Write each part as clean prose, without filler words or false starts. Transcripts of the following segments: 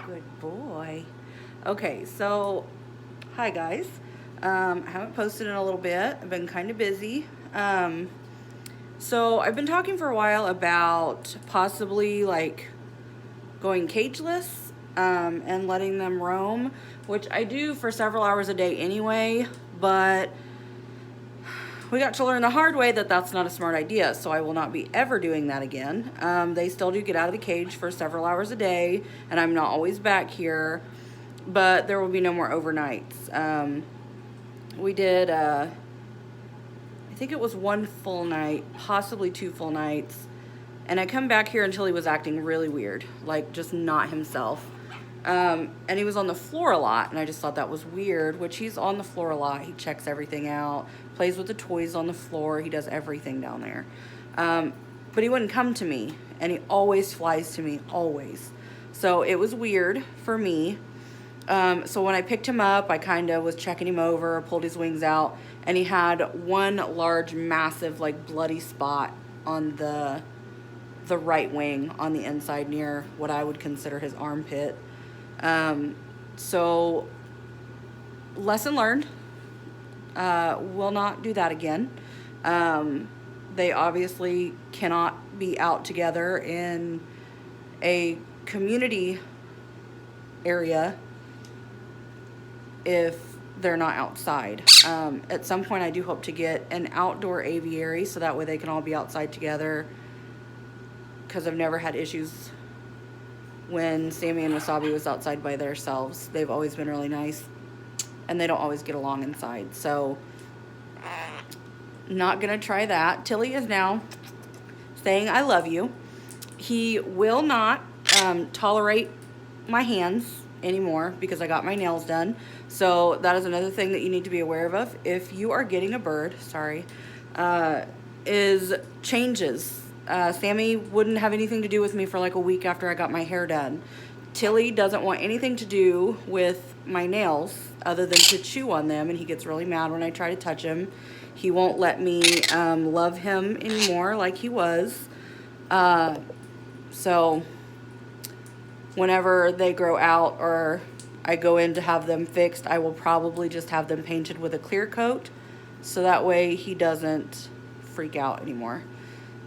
Good boy. Okay, so hi guys. I haven't posted in a little bit. I've been kind of busy. So I've been talking for a while about possibly like going cageless and letting them roam, which I do for several hours a day anyway, but we got to learn the hard way that that's not a smart idea, so I will not be ever doing that again. They still do get out of the cage for several hours a day, and I'm not always back here, but there will be no more overnights. We did, I think it was one full night, possibly 2 full nights, and I come back here until he was acting really weird, like just not himself. And he was on the floor a lot, and I just thought that was weird, which he's on the floor a lot. He checks everything out, plays with the toys on the floor. He does everything down there. But he wouldn't come to me, and he always flies to me, always. So it was weird for me. So when I picked him up, I kind of was checking him over, pulled his wings out, and he had one large, massive, like bloody spot on the right wing on the inside near what I would consider his armpit. So lesson learned, will not do that again. They obviously cannot be out together in a community area if they're not outside. At some point I do hope to get an outdoor aviary so that way they can all be outside together, because I've never had issues when Sammy and Wasabi was outside by themselves. They've always been really nice, and they don't always get along inside. So, not gonna try that. Tilly is now saying, I love you. He will not tolerate my hands anymore because I got my nails done. So, that is another thing that you need to be aware of. If you are getting a bird, is changes. Sammy wouldn't have anything to do with me for like a week after I got my hair done. Tilly doesn't want anything to do with my nails other than to chew on them, and he gets really mad when I try to touch him. He won't let me love him anymore like he was. So whenever they grow out or I go in to have them fixed, I will probably just have them painted with a clear coat, so that way he doesn't freak out anymore.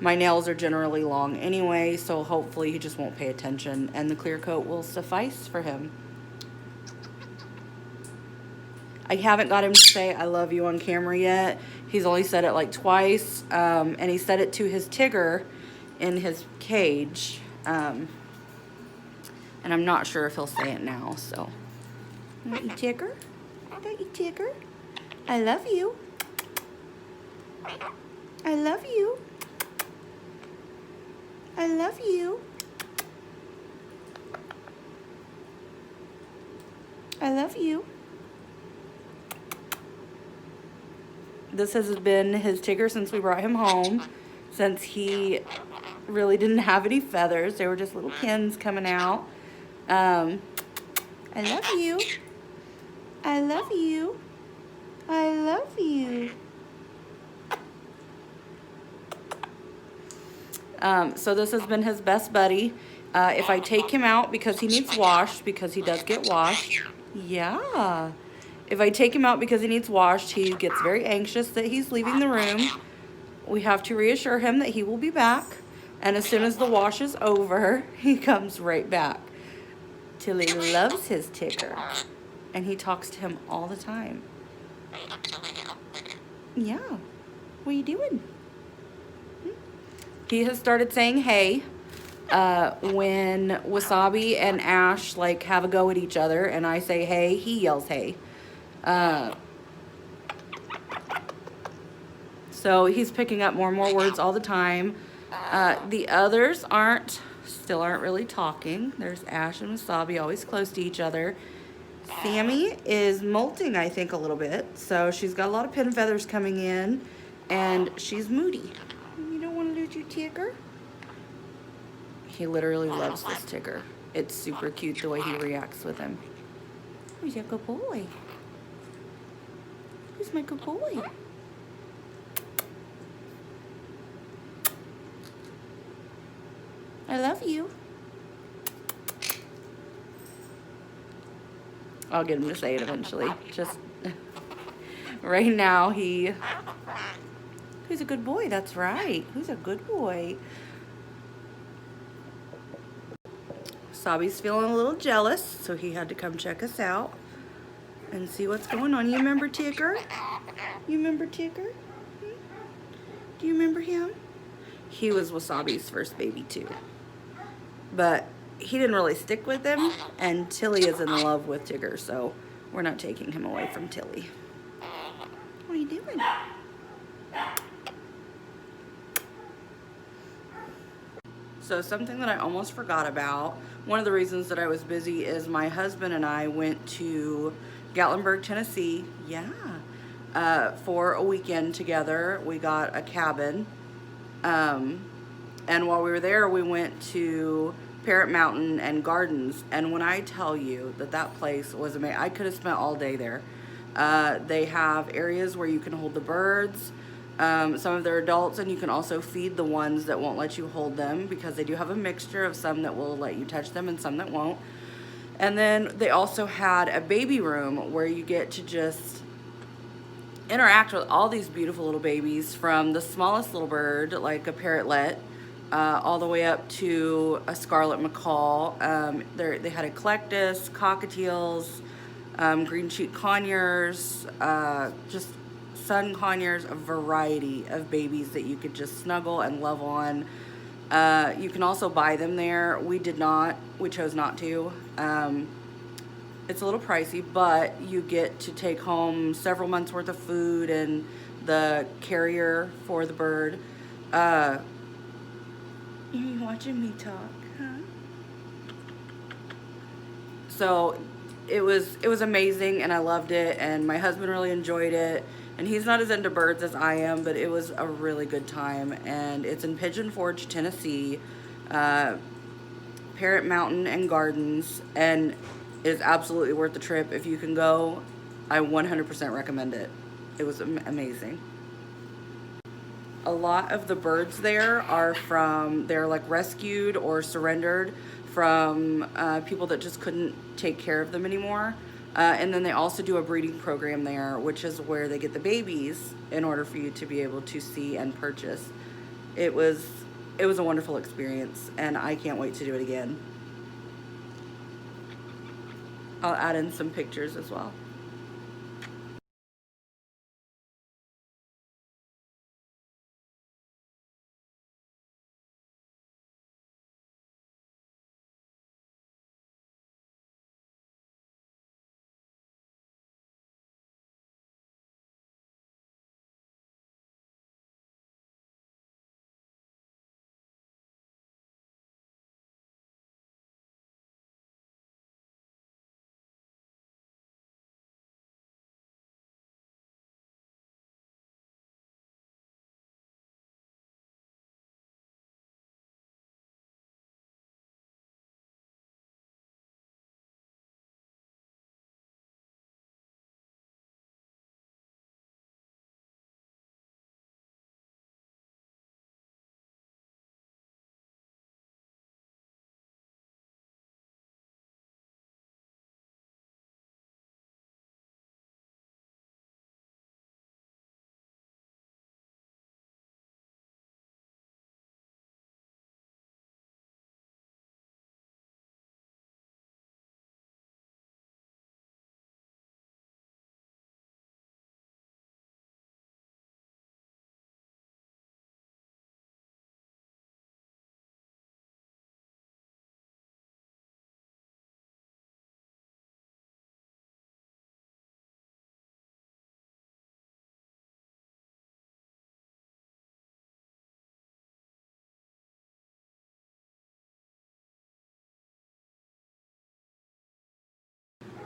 My nails are generally long anyway, so hopefully he just won't pay attention, and the clear coat will suffice for him. I haven't got him to say I love you on camera yet. He's only said it like twice, and he said it to his tigger in his cage, and I'm not sure if he'll say it now, so. Don't you tigger? Don't you tigger? I love you. I love you. I love you. I love you. This has been his tigger since we brought him home, since he really didn't have any feathers. They were just little pins coming out. I love you. I love you. I love you. So this has been his best buddy. If I take him out because he needs washed, because he does get washed. Yeah. If I take him out because he needs washed, he gets very anxious that he's leaving the room. We have to reassure him that he will be back. And as soon as the wash is over, he comes right back. Tilly loves his tigger. And he talks to him all the time. Yeah. What are you doing? He has started saying hey when Wasabi and Ash like have a go at each other, and I say hey, he yells hey. So he's picking up more and more words all the time. The others still aren't really talking. There's Ash and Wasabi always close to each other. Sammy is molting, I think, a little bit. So she's got a lot of pin feathers coming in, and she's moody. You don't want to lose your tigger? He literally loves this tigger. It's super cute the way he reacts with him. Who's your good boy? Who's my good boy? I love you. I'll get him to say it eventually. Just right now, he's a good boy. That's right. Who's a good boy? Sabi's feeling a little jealous, so he had to come check us out and see what's going on. You remember Tigger? You remember Tigger? Do you remember him? He was Wasabi's first baby too. But he didn't really stick with him, and Tilly is in love with Tigger, so we're not taking him away from Tilly. What are you doing? So something that I almost forgot about, one of the reasons that I was busy is my husband and I went to Gatlinburg, Tennessee, for a weekend together. We got a cabin, and while we were there, we went to Parrot Mountain and Gardens, and when I tell you that that place was amazing, I could have spent all day there. They have areas where you can hold the birds, some of their adults, and you can also feed the ones that won't let you hold them, because they do have a mixture of some that will let you touch them and some that won't. And then they also had a baby room where you get to just interact with all these beautiful little babies, from the smallest little bird like a parrotlet all the way up to a scarlet macaw. They had eclectus, cockatiels, green cheek conures, just sun conures, a variety of babies that you could just snuggle and love on. You can also buy them there. We did not. We chose not to. It's a little pricey, but you get to take home several months worth of food and the carrier for the bird. You watching me talk, huh? So it was amazing, and I loved it, and my husband really enjoyed it. And he's not as into birds as I am, but it was a really good time. And it's in Pigeon Forge, Tennessee, Parrot Mountain and Gardens, and it is absolutely worth the trip. If you can go, I 100% recommend it. It was amazing. A lot of the birds there are they're like rescued or surrendered from people that just couldn't take care of them anymore. And then they also do a breeding program there, which is where they get the babies in order for you to be able to see and purchase. It was a wonderful experience, and I can't wait to do it again. I'll add in some pictures as well.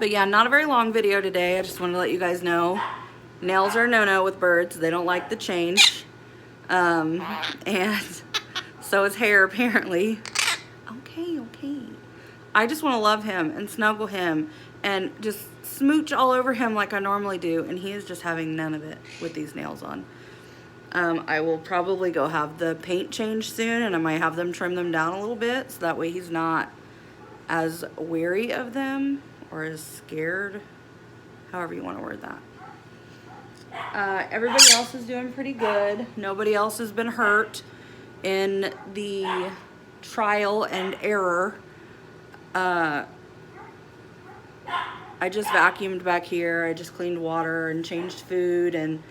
But yeah, not a very long video today. I just wanted to let you guys know nails are a no-no with birds. They don't like the change. And so is hair, apparently. Okay. I just want to love him and snuggle him and just smooch all over him like I normally do. And he is just having none of it with these nails on. I will probably go have the paint changed soon, and I might have them trim them down a little bit, so that way he's not as wary of them or as scared, however you want to word that. Everybody else is doing pretty good. Nobody else has been hurt in the trial and error. I just vacuumed back here. I just cleaned water and changed food and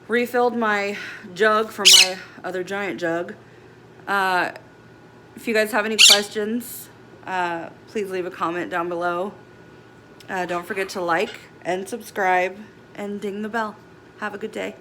refilled my jug from my other giant jug. If you guys have any questions, please leave a comment down below. Don't forget to like and subscribe and ding the bell. Have a good day.